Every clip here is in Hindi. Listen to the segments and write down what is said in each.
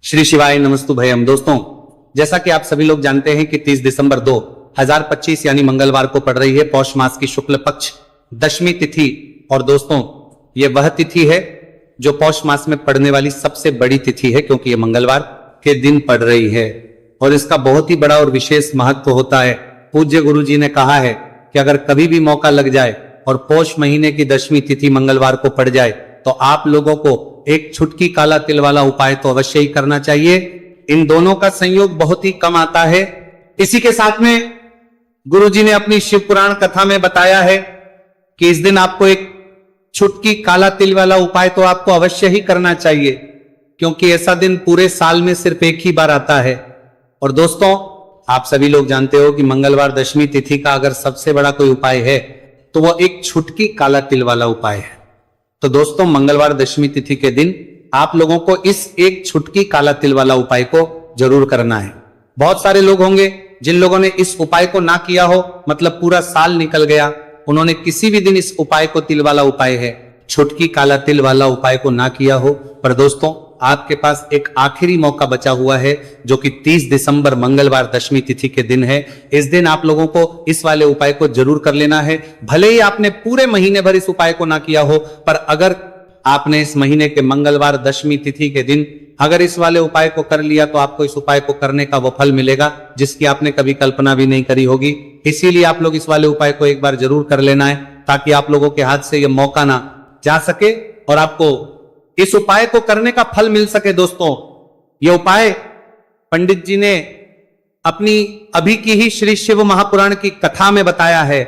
श्री शिवाय नमस्तुभयम। दोस्तों, जैसा कि आप सभी लोग जानते हैं कि 30 दिसंबर 2025 यानी मंगलवार को पड़ रही है पौष मास की शुक्ल पक्ष दशमी तिथि। और दोस्तों, ये वह तिथि है जो पौष मास में पड़ने वाली सबसे बड़ी तिथि है, क्योंकि ये मंगलवार के दिन पड़ रही है और इसका बहुत ही बड़ा और विशेष महत्व होता है। पूज्य गुरु जी ने कहा है कि अगर कभी भी मौका लग जाए और पौष महीने की दशमी तिथि मंगलवार को पड़ जाए तो आप लोगों को एक छुटकी काला तिल वाला उपाय तो अवश्य ही करना चाहिए। इन दोनों का संयोग बहुत ही कम आता है। इसी के साथ में गुरुजी ने अपनी शिव पुराण कथा में बताया है कि इस दिन आपको एक छुटकी काला तिल वाला उपाय तो आपको अवश्य ही करना चाहिए, क्योंकि ऐसा दिन पूरे साल में सिर्फ एक ही बार आता है। और दोस्तों, आप सभी लोग जानते हो कि मंगलवार दशमी तिथि का अगर सबसे बड़ा कोई उपाय है तो वह एक छुटकी काला तिल वाला उपाय है। तो दोस्तों, मंगलवार दशमी तिथि के दिन आप लोगों को इस एक छुटकी काला तिल वाला उपाय को जरूर करना है। बहुत सारे लोग होंगे जिन लोगों ने इस उपाय को ना किया हो, मतलब पूरा साल निकल गया, उन्होंने किसी भी दिन इस उपाय को, तिल वाला उपाय है, छुटकी काला तिल वाला उपाय को ना किया हो। पर दोस्तों, आपके पास एक आखिरी मौका बचा हुआ है जो कि 30 दिसंबर मंगलवार दशमी तिथि के दिन है। इस दिन आप लोगों को इस वाले उपाय को जरूर कर लेना है। भले ही आपने पूरे महीने भर इस उपाय को ना किया हो, पर अगर आपने इस महीने के मंगलवार दशमी तिथि के दिन अगर इस वाले उपाय को कर लिया तो आपको इस उपाय को करने का वो फल मिलेगा जिसकी आपने कभी कल्पना भी नहीं करी होगी। इसीलिए आप लोग इस वाले उपाय को एक बार जरूर कर लेना है, ताकि आप लोगों के हाथ से यह मौका ना जा सके और आपको इस उपाय को करने का फल मिल सके। दोस्तों, यह उपाय पंडित जी ने अपनी अभी की ही श्री शिव महापुराण की कथा में बताया है।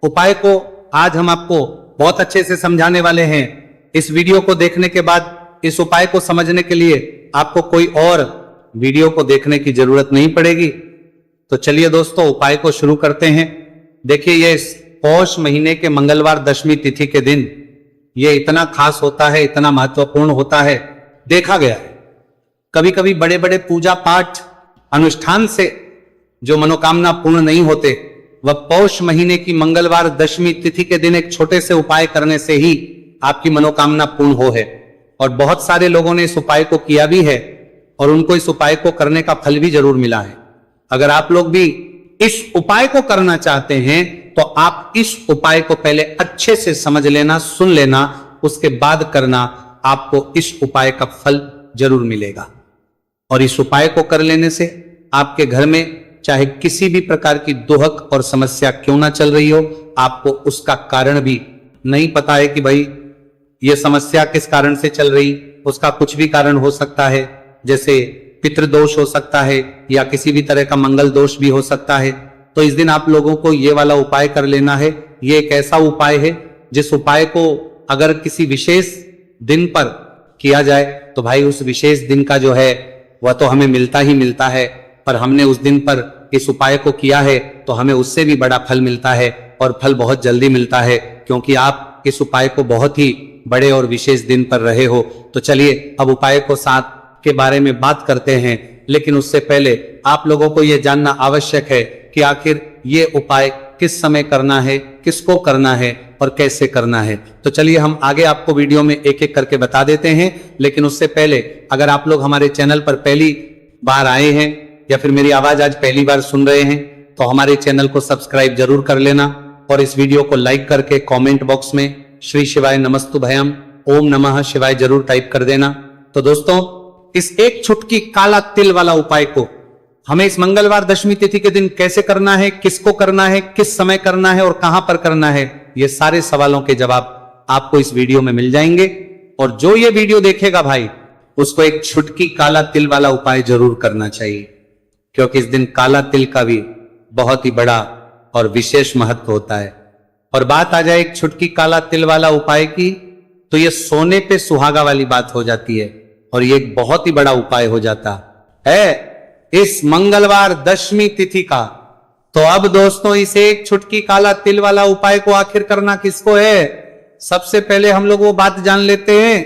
उपाय को आज हम आपको बहुत अच्छे से समझाने वाले हैं। इस वीडियो को देखने के बाद इस उपाय को समझने के लिए आपको कोई और वीडियो को देखने की जरूरत नहीं पड़ेगी। तो चलिए दोस्तों, उपाय को शुरू करते हैं। देखिए, ये पौष महीने के मंगलवार दशमी तिथि के दिन ये इतना खास होता है, इतना महत्वपूर्ण होता है। देखा गया है कभी कभी बड़े बड़े पूजा पाठ अनुष्ठान से जो मनोकामना पूर्ण नहीं होते, वह पौष महीने की मंगलवार दशमी तिथि के दिन एक छोटे से उपाय करने से ही आपकी मनोकामना पूर्ण हो है। और बहुत सारे लोगों ने इस उपाय को किया भी है और उनको इस उपाय को करने का फल भी जरूर मिला है। अगर आप लोग भी इस उपाय को करना चाहते हैं तो आप इस उपाय को पहले अच्छे से समझ लेना, सुन लेना, उसके बाद करना। आपको इस उपाय का फल जरूर मिलेगा। और इस उपाय को कर लेने से आपके घर में चाहे किसी भी प्रकार की दुहक और समस्या क्यों ना चल रही हो, आपको उसका कारण भी नहीं पता है कि भाई यह समस्या किस कारण से चल रही, उसका कुछ भी कारण हो सकता है। जैसे पितृदोष हो सकता है या किसी भी तरह का मंगल दोष भी हो सकता है। तो इस दिन आप लोगों को ये वाला उपाय कर लेना है। ये एक ऐसा उपाय है जिस उपाय को अगर किसी विशेष दिन पर किया जाए तो भाई उस विशेष दिन का जो है वह तो हमें मिलता ही मिलता है, पर हमने उस दिन पर इस उपाय को किया है तो हमें उससे भी बड़ा फल मिलता है, और फल बहुत जल्दी मिलता है, क्योंकि आप इस उपाय को बहुत ही बड़े और विशेष दिन पर रहे हो। तो चलिए अब उपाय को साथ के बारे में बात करते हैं, लेकिन उससे पहले आप लोगों को यह जानना आवश्यक है कि आखिर ये उपाय किस समय करना है, किसको करना है और कैसे करना है। तो चलिए हम आगे आपको वीडियो में एक एक करके बता देते हैं। लेकिन उससे पहले अगर आप लोग हमारे चैनल पर पहली बार आए हैं या फिर मेरी आवाज आज पहली बार सुन रहे हैं तो हमारे चैनल को सब्सक्राइब जरूर कर लेना और इस वीडियो को लाइक करके कॉमेंट बॉक्स में श्री शिवाय नमस्तुभयम ओम नमः शिवाय जरूर टाइप कर देना। तो दोस्तों, इस एक छुटकी काला तिल वाला उपाय को हमें इस मंगलवार दशमी तिथि के दिन कैसे करना है, किसको करना है, किस समय करना है और कहां पर करना है, ये सारे सवालों के जवाब आपको इस वीडियो में मिल जाएंगे। और जो ये वीडियो देखेगा भाई, उसको एक छुटकी काला तिल वाला उपाय जरूर करना चाहिए, क्योंकि इस दिन काला तिल का भी बहुत ही बड़ा और विशेष महत्व होता है। और बात आ जाए एक छुटकी काला तिल वाला उपाय की, तो ये सोने पे सुहागा वाली बात हो जाती है और ये एक बहुत ही बड़ा उपाय हो जाता है इस मंगलवार दशमी तिथि का। तो अब दोस्तों, इस एक छुटकी काला तिल वाला उपाय को आखिर करना किसको है, सबसे पहले हम लोग वो बात जान लेते हैं।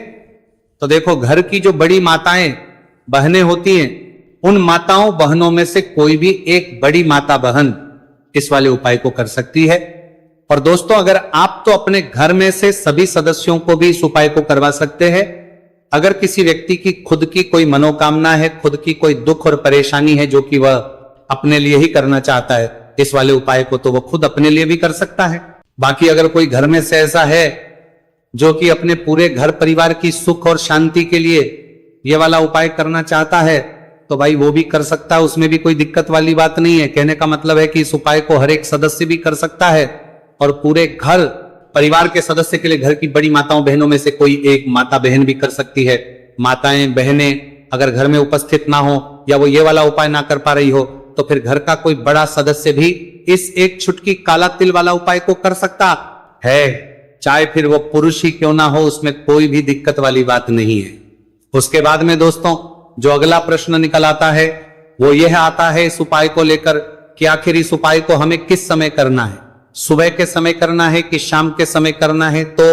तो देखो, घर की जो बड़ी माताएं बहनें होती हैं, उन माताओं बहनों में से कोई भी एक बड़ी माता बहन इस वाले उपाय को कर सकती है। और दोस्तों, अगर आप तो अपने घर में से सभी सदस्यों को भी इस उपाय को करवा सकते हैं, अगर किसी व्यक्ति की खुद की कोई मनोकामना है, खुद की कोई दुख और परेशानी है जो कि वह अपने लिए ही करना चाहता है इस वाले उपाय को, तो वह खुद अपने लिए भी कर सकता है। बाकी अगर कोई घर में से ऐसा है जो कि अपने पूरे घर परिवार की सुख और शांति के लिए यह वाला उपाय करना चाहता है, तो भाई वो भी कर सकता है, उसमें भी कोई दिक्कत वाली बात नहीं है। कहने का मतलब है कि इस उपाय को हर एक सदस्य भी कर सकता है और पूरे घर परिवार के सदस्य के लिए घर की बड़ी माताओं बहनों में से कोई एक माता बहन भी कर सकती है। माताएं बहनें अगर घर में उपस्थित ना हो या वो ये वाला उपाय ना कर पा रही हो, तो फिर घर का कोई बड़ा सदस्य भी इस एक चुटकी काला तिल वाला उपाय को कर सकता है, चाहे फिर वो पुरुष ही क्यों ना हो, उसमें कोई भी दिक्कत वाली बात नहीं है। उसके बाद में दोस्तों जो अगला प्रश्न निकल आता है वो यह आता है इस उपाय को लेकर कि आखिर इस उपाय को हमें किस समय करना है, सुबह के समय करना है कि शाम के समय करना है। तो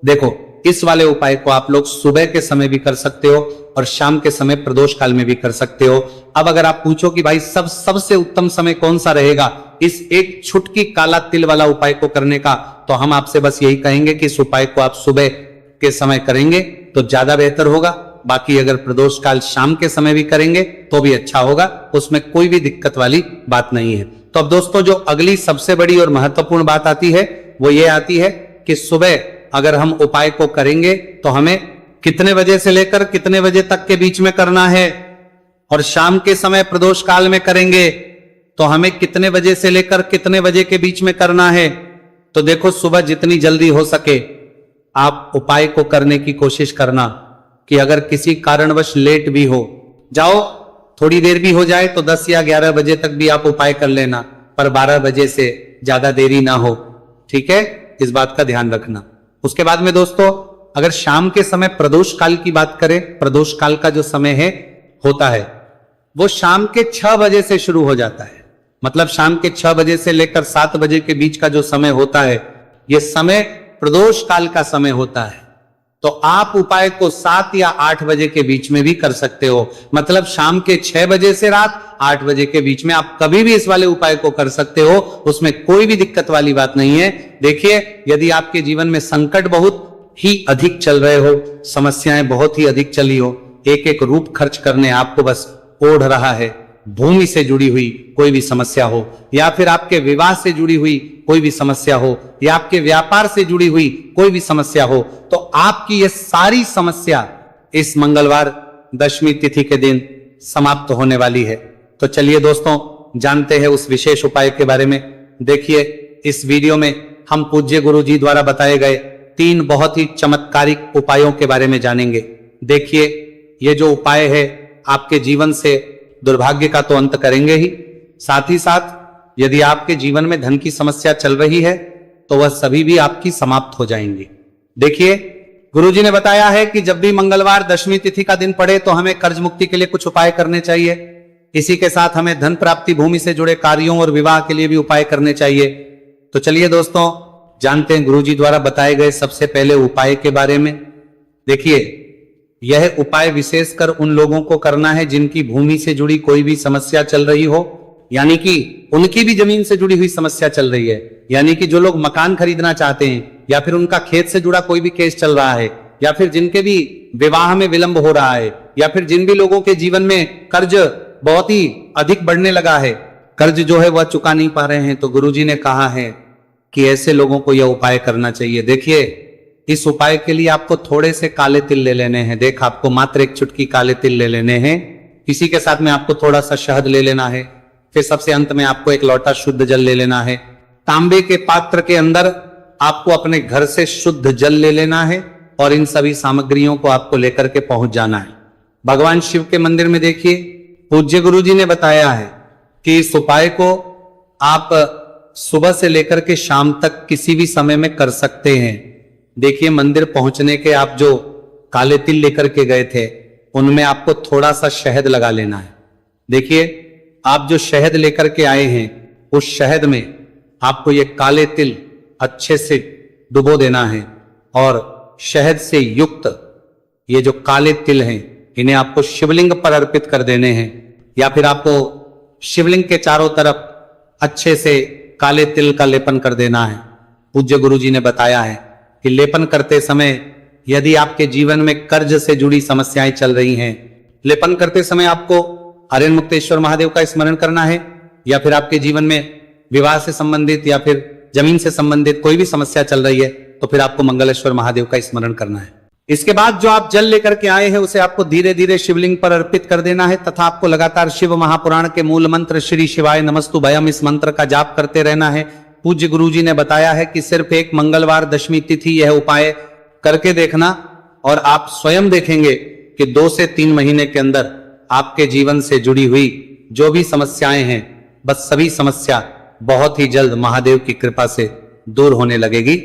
देखो, इस वाले उपाय को आप लोग सुबह के समय भी कर सकते हो और शाम के समय प्रदोष काल में भी कर सकते हो। अब अगर आप पूछो कि भाई सबसे उत्तम समय कौन सा रहेगा इस एक छुटकी काला तिल वाला उपाय को करने का, तो हम आपसे बस यही कहेंगे कि इस उपाय को आप सुबह के समय करेंगे तो ज्यादा बेहतर होगा। बाकी अगर प्रदोष काल शाम के समय भी करेंगे तो भी अच्छा होगा, उसमें कोई भी दिक्कत वाली बात नहीं है। तो अब दोस्तों जो अगली सबसे बड़ी और महत्वपूर्ण बात आती है वो ये आती है कि सुबह अगर हम उपाय को करेंगे तो हमें कितने बजे से लेकर कितने बजे तक के बीच में करना है, और शाम के समय प्रदोष काल में करेंगे तो हमें कितने बजे से लेकर कितने बजे के बीच में करना है। तो देखो, सुबह जितनी जल्दी हो सके आप उपाय को करने की कोशिश करना कि अगर किसी कारणवश लेट भी हो जाओ, थोड़ी देर भी हो जाए तो 10 या 11 बजे तक भी आप उपाय कर लेना, पर 12 बजे से ज्यादा देरी ना हो, ठीक है, इस बात का ध्यान रखना। उसके बाद में दोस्तों अगर शाम के समय प्रदोष काल की बात करें, प्रदोष काल का जो समय है होता है वो शाम के 6 बजे से शुरू हो जाता है। मतलब शाम के 6 बजे से लेकर 7 बजे के बीच का जो समय होता है यह समय प्रदोष काल का समय होता है। तो आप उपाय को 7 या 8 बजे के बीच में भी कर सकते हो। मतलब शाम के 6 बजे से रात 8 बजे के बीच में आप कभी भी इस वाले उपाय को कर सकते हो, उसमें कोई भी दिक्कत वाली बात नहीं है। देखिए, यदि आपके जीवन में संकट बहुत ही अधिक चल रहे हो, समस्याएं बहुत ही अधिक चली हो, एक एक रूप खर्च करने आपको बस ओढ़ रहा है, भूमि से जुड़ी हुई कोई भी समस्या हो, या फिर आपके विवाह से जुड़ी हुई कोई भी समस्या हो, या आपके व्यापार से जुड़ी हुई कोई भी समस्या हो, तो आपकी ये सारी समस्या इस मंगलवार दशमी तिथि के दिन समाप्त होने वाली है। तो चलिए दोस्तों जानते हैं उस विशेष उपाय के बारे में। देखिए, इस वीडियो में हम पूज्य गुरु जी द्वारा बताए गए 3 बहुत ही चमत्कारिक उपायों के बारे में जानेंगे। देखिए, ये जो उपाय है आपके जीवन से दुर्भाग्य का तो अंत करेंगे ही, साथ ही साथ यदि आपके जीवन में धन की समस्या चल रही है तो वह सभी भी आपकी समाप्त हो जाएंगी। देखिए, गुरुजी ने बताया है कि जब भी मंगलवार दशमी तिथि का दिन पड़े तो हमें कर्ज मुक्ति के लिए कुछ उपाय करने चाहिए। इसी के साथ हमें धन प्राप्ति, भूमि से जुड़े कार्यों और विवाह के लिए भी उपाय करने चाहिए। तो चलिए दोस्तों जानते हैं गुरुजी द्वारा बताए गए सबसे पहले उपाय के बारे में। देखिए, यह उपाय विशेषकर उन लोगों को करना है जिनकी भूमि से जुड़ी कोई भी समस्या चल रही हो, यानी कि उनकी भी जमीन से जुड़ी हुई समस्या चल रही है, यानी कि जो लोग मकान खरीदना चाहते हैं, या फिर उनका खेत से जुड़ा कोई भी केस चल रहा है, या फिर जिनके भी विवाह में विलंब हो रहा है, या फिर जिन भी लोगों के जीवन में कर्ज बहुत ही अधिक बढ़ने लगा है, कर्ज जो है वह चुका नहीं पा रहे हैं, तो गुरुजी ने कहा है कि ऐसे लोगों को यह उपाय करना चाहिए। देखिए, इस उपाय के लिए आपको थोड़े से काले तिल ले लेने हैं। देख, आपको मात्र एक चुटकी काले तिल ले लेने हैं। इसी के साथ में आपको थोड़ा सा शहद ले लेना है। फिर सबसे अंत में आपको एक लोटा शुद्ध जल ले लेना है। तांबे के पात्र के अंदर आपको अपने घर से शुद्ध जल ले लेना है और इन सभी सामग्रियों को आपको लेकर के पहुंच जाना है भगवान शिव के मंदिर में। देखिए, पूज्य गुरु जी ने बताया है कि इस उपाय को आप सुबह से लेकर के शाम तक किसी भी समय में कर सकते हैं। देखिए, मंदिर पहुंचने के आप जो काले तिल लेकर के गए थे उनमें आपको थोड़ा सा शहद लगा लेना है। देखिए, आप जो शहद लेकर के आए हैं उस शहद में आपको ये काले तिल अच्छे से डुबो देना है और शहद से युक्त ये जो काले तिल हैं इन्हें आपको शिवलिंग पर अर्पित कर देने हैं, या फिर आपको शिवलिंग के चारों तरफ अच्छे से काले तिल का लेपन कर देना है। पूज्य गुरु जी ने बताया है कि लेपन करते समय यदि आपके जीवन में कर्ज से जुड़ी समस्याएं चल रही हैं, लेपन करते समय आपको आर्यन मुक्तेश्वर महादेव का स्मरण करना है, या फिर आपके जीवन में विवाह से संबंधित या फिर जमीन से संबंधित कोई भी समस्या चल रही है, तो फिर आपको मंगलेश्वर महादेव का स्मरण करना है। इसके बाद जो आप जल लेकर के आए हैं उसे आपको धीरे धीरे शिवलिंग पर अर्पित कर देना है, तथा आपको लगातार शिव महापुराण के मूल मंत्र श्री शिवाय नमस्तु भयम इस मंत्र का जाप करते रहना है। पूज्य गुरुजी ने बताया है कि सिर्फ एक मंगलवार दशमी तिथि यह उपाय करके देखना और आप स्वयं देखेंगे कि 2 से 3 महीने के अंदर आपके जीवन से जुड़ी हुई जो भी समस्याएं हैं, बस सभी समस्या बहुत ही जल्द महादेव की कृपा से दूर होने लगेगी।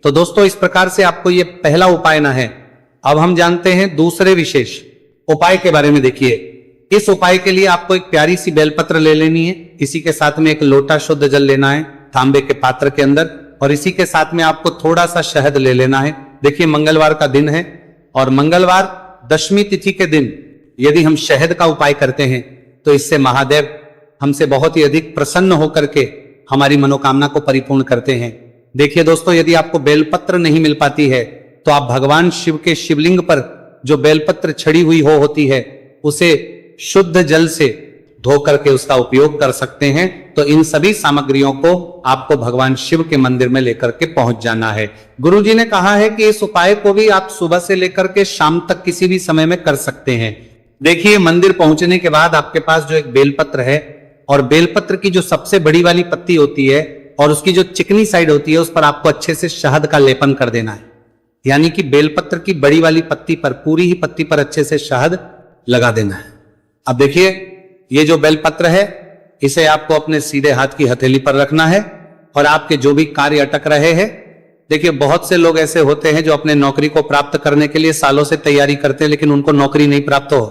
तो दोस्तों, इस प्रकार से आपको ये पहला उपाय ना है। अब हम जानते हैं दूसरे विशेष उपाय के बारे में। देखिए, इस उपाय के लिए आपको एक प्यारी सी बेलपत्र ले लेनी है, इसी के साथ में एक लोटा शुद्ध जल लेना है तांबे के पात्र के अंदर, और इसी के साथ में आपको थोड़ा सा शहद ले लेना है। देखिए, मंगलवार का दिन है और मंगलवार दशमी तिथि के दिन यदि हम शहद का उपाय करते हैं तो इससे महादेव हमसे बहुत ही अधिक प्रसन्न होकर के हमारी मनोकामना को परिपूर्ण करते हैं। देखिए दोस्तों, यदि आपको बेलपत्र नहीं मिल पाती है तो आप भगवान शिव के शिवलिंग पर जो बेलपत्र छड़ी हुई होती है उसे शुद्ध जल से धो करके उसका उपयोग कर सकते हैं। तो इन सभी सामग्रियों को आपको भगवान शिव के मंदिर में लेकर के पहुंच जाना है। गुरुजी ने कहा है कि इस उपाय को भी आप सुबह से लेकर के शाम तक किसी भी समय में कर सकते हैं। देखिए, मंदिर पहुंचने के बाद आपके पास जो एक बेलपत्र है और बेलपत्र की जो सबसे बड़ी वाली पत्ती होती है और उसकी जो चिकनी साइड होती है उस पर आपको अच्छे से शहद का लेपन कर देना है। यानी कि बेलपत्र की बड़ी वाली पत्ती पर, पूरी ही पत्ती पर अच्छे से शहद लगा देना है। अब देखिए, ये जो बेलपत्र है इसे आपको अपने सीधे हाथ की हथेली पर रखना है और आपके जो भी कार्य अटक रहे हैं, देखिए बहुत से लोग ऐसे होते हैं जो अपने नौकरी को प्राप्त करने के लिए सालों से तैयारी करते हैं लेकिन उनको नौकरी नहीं प्राप्त हो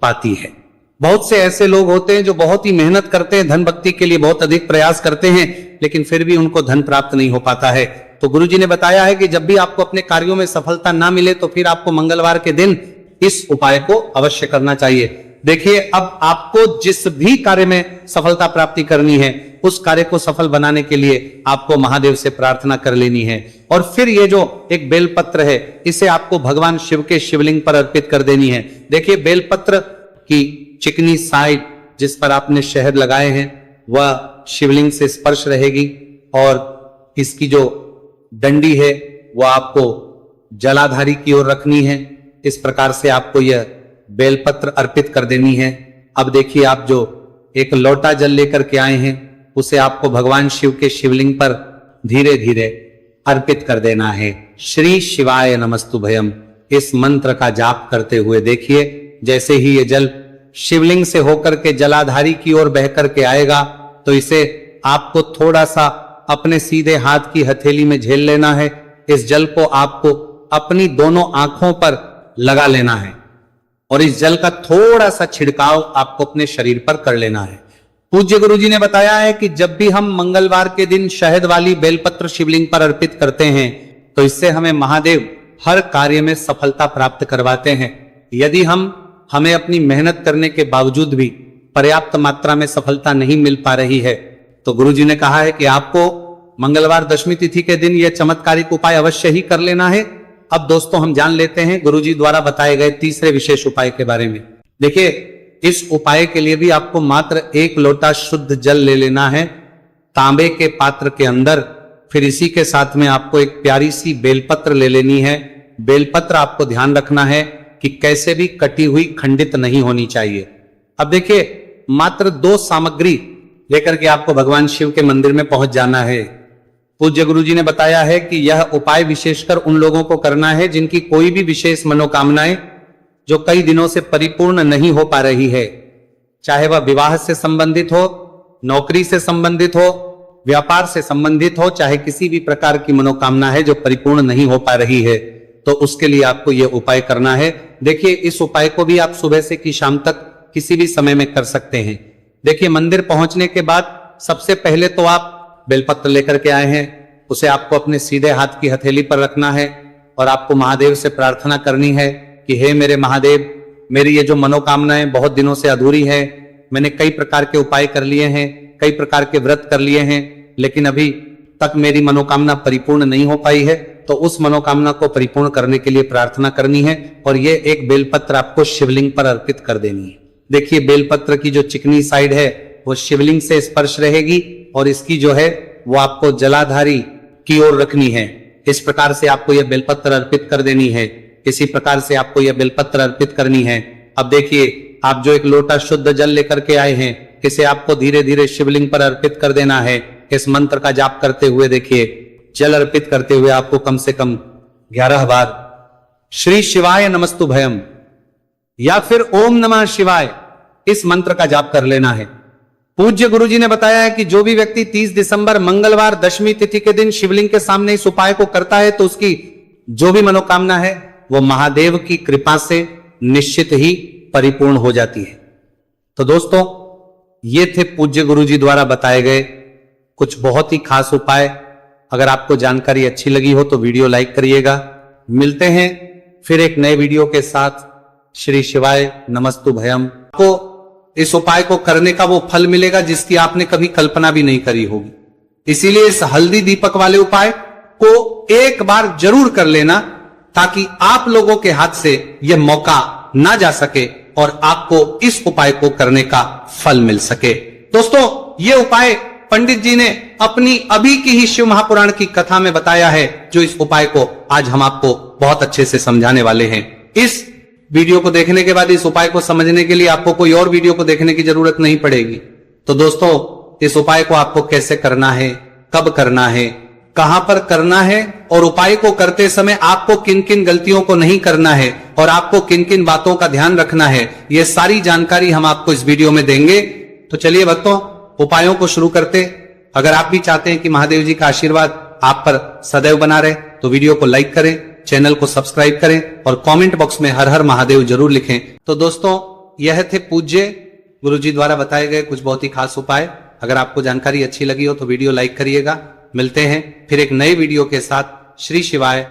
पाती है। बहुत से ऐसे लोग होते हैं जो बहुत ही मेहनत करते हैं, धन भक्ति के लिए बहुत अधिक प्रयास करते हैं, लेकिन फिर भी उनको धन प्राप्त नहीं हो पाता है। तो गुरुजी ने बताया है कि जब भी आपको अपने कार्यों में सफलता ना मिले तो फिर आपको मंगलवार के दिन इस उपाय को अवश्य करना चाहिए। देखिए, अब आपको जिस भी कार्य में सफलता प्राप्ति करनी है उस कार्य को सफल बनाने के लिए आपको महादेव से प्रार्थना कर लेनी है, और फिर ये जो एक बेलपत्र है इसे आपको भगवान शिव के शिवलिंग पर अर्पित कर देनी है। देखिए, बेलपत्र की चिकनी साइड जिस पर आपने शहद लगाए हैं वह शिवलिंग से स्पर्श रहेगी और इसकी जो डंडी है वह आपको जलाधारी की ओर रखनी है। इस प्रकार से आपको यह बेलपत्र अर्पित कर देनी है। अब देखिए, आप जो एक लोटा जल लेकर के आए हैं उसे आपको भगवान शिव के शिवलिंग पर धीरे धीरे अर्पित कर देना है। श्री शिवाय नमस्तु भयम इस मंत्र का जाप करते हुए देखिए, जैसे ही ये जल शिवलिंग से होकर के जलाधारी की ओर बह करके आएगा तो इसे आपको थोड़ा सा अपने सीधे हाथ की हथेली में झेल लेना है। इस जल को आपको अपनी दोनों आंखों पर लगा लेना है और इस जल का थोड़ा सा छिड़काव आपको अपने शरीर पर कर लेना है। पूज्य गुरुजी ने बताया है कि जब भी हम मंगलवार के दिन शहद वाली बेलपत्र शिवलिंग पर अर्पित करते हैं तो इससे हमें महादेव हर कार्य में सफलता प्राप्त करवाते हैं। यदि हमें अपनी मेहनत करने के बावजूद भी पर्याप्त मात्रा में सफलता नहीं मिल पा रही है तो गुरुजी ने कहा है कि आपको मंगलवार दशमी तिथि के दिन यह चमत्कारिक उपाय अवश्य ही कर लेना है। अब दोस्तों, हम जान लेते हैं गुरुजी द्वारा बताए गए तीसरे विशेष उपाय के बारे में। देखिए, इस उपाय के लिए भी आपको मात्र 1 लोटा शुद्ध जल ले लेना है तांबे के पात्र के अंदर। फिर इसी के साथ में आपको एक प्यारी सी बेलपत्र ले लेनी है। बेलपत्र आपको ध्यान रखना है कि कैसे भी कटी हुई खंडित नहीं होनी चाहिए। अब देखिए, मात्र 2 सामग्री लेकर के आपको भगवान शिव के मंदिर में पहुंच जाना है। पूज्य गुरुजी ने बताया है कि यह उपाय विशेषकर उन लोगों को करना है जिनकी कोई भी विशेष मनोकामनाएं जो कई दिनों से परिपूर्ण नहीं हो पा रही है, चाहे वह विवाह से संबंधित हो, नौकरी से संबंधित हो, व्यापार से संबंधित हो, चाहे किसी भी प्रकार की मनोकामना है जो परिपूर्ण नहीं हो पा रही है, तो उसके लिए आपको यह उपाय करना है। देखिए, इस उपाय को भी आप सुबह से की शाम तक किसी भी समय में कर सकते हैं। देखिए, मंदिर पहुंचने के बाद सबसे पहले तो आप बेलपत्र लेकर के आए हैं, उसे आपको अपने सीधे हाथ की हथेली पर रखना है और आपको महादेव से प्रार्थना करनी है कि हे मेरे महादेव, मेरी ये जो मनोकामनाएं बहुत दिनों से अधूरी है, मैंने कई प्रकार के उपाय कर लिए हैं, कई प्रकार के व्रत कर लिए हैं, लेकिन अभी तक मेरी मनोकामना परिपूर्ण नहीं हो पाई है, तो उस मनोकामना को परिपूर्ण करने के लिए प्रार्थना करनी है और ये एक बेलपत्र आपको शिवलिंग पर अर्पित कर देनी है। देखिए बेलपत्र की जो चिकनी साइड है वो शिवलिंग से स्पर्श रहेगी और इसकी जो है वो आपको जलाधारी की ओर रखनी है। इस प्रकार से आपको यह बेलपत्र अर्पित कर देनी है। इसी प्रकार से आपको यह बेलपत्र अर्पित करनी है। अब देखिए आप जो एक लोटा शुद्ध जल लेकर के आए हैं, इसे आपको धीरे धीरे शिवलिंग पर अर्पित कर देना है। इस मंत्र का जाप करते हुए देखिए, जल अर्पित करते हुए आपको कम से कम 11 बार श्री शिवाय नमस्तुभयम या फिर ओम नमः शिवाय इस मंत्र का जाप कर लेना है। पूज्य गुरुजी ने बताया है कि जो भी व्यक्ति 30 दिसंबर मंगलवार दशमी तिथि के दिन शिवलिंग के सामने इस उपाय को करता है तो उसकी जो भी मनोकामना है वो महादेव की कृपा से निश्चित ही परिपूर्ण हो जाती है। तो दोस्तों ये थे पूज्य गुरुजी द्वारा बताए गए कुछ बहुत ही खास उपाय। अगर आपको जानकारी अच्छी लगी हो तो वीडियो लाइक करिएगा। मिलते हैं फिर एक नए वीडियो के साथ। श्री शिवाय नमस्तुभयम। आपको इस उपाय को करने का वो फल मिलेगा जिसकी आपने कभी कल्पना भी नहीं करी होगी। इसीलिए इस हल्दी दीपक वाले उपाय को एक बार जरूर कर लेना ताकि आप लोगों के हाथ से यह मौका ना जा सके और आपको इस उपाय को करने का फल मिल सके। दोस्तों ये उपाय पंडित जी ने अपनी अभी की ही शिव महापुराण की कथा में बताया है, जो इस उपाय को आज हम आपको बहुत अच्छे से समझाने वाले हैं। इस वीडियो को देखने के बाद इस उपाय को समझने के लिए आपको कोई और वीडियो को देखने की जरूरत नहीं पड़ेगी। तो दोस्तों इस उपाय को आपको कैसे करना है, कब करना है, कहां पर करना है और उपाय को करते समय आपको किन किन गलतियों को नहीं करना है और आपको किन किन बातों का ध्यान रखना है, यह सारी जानकारी हम आपको इस वीडियो में देंगे। तो चलिए भक्तों उपायों को शुरू करते। अगर आप भी चाहते हैं कि महादेव जी का आशीर्वाद आप पर सदैव बना रहे तो वीडियो को लाइक करें, चैनल को सब्सक्राइब करें और कमेंट बॉक्स में हर हर महादेव जरूर लिखें। तो दोस्तों यह थे पूज्य गुरुजी द्वारा बताए गए कुछ बहुत ही खास उपाय। अगर आपको जानकारी अच्छी लगी हो तो वीडियो लाइक करिएगा। मिलते हैं फिर एक नए वीडियो के साथ। श्री शिवाय।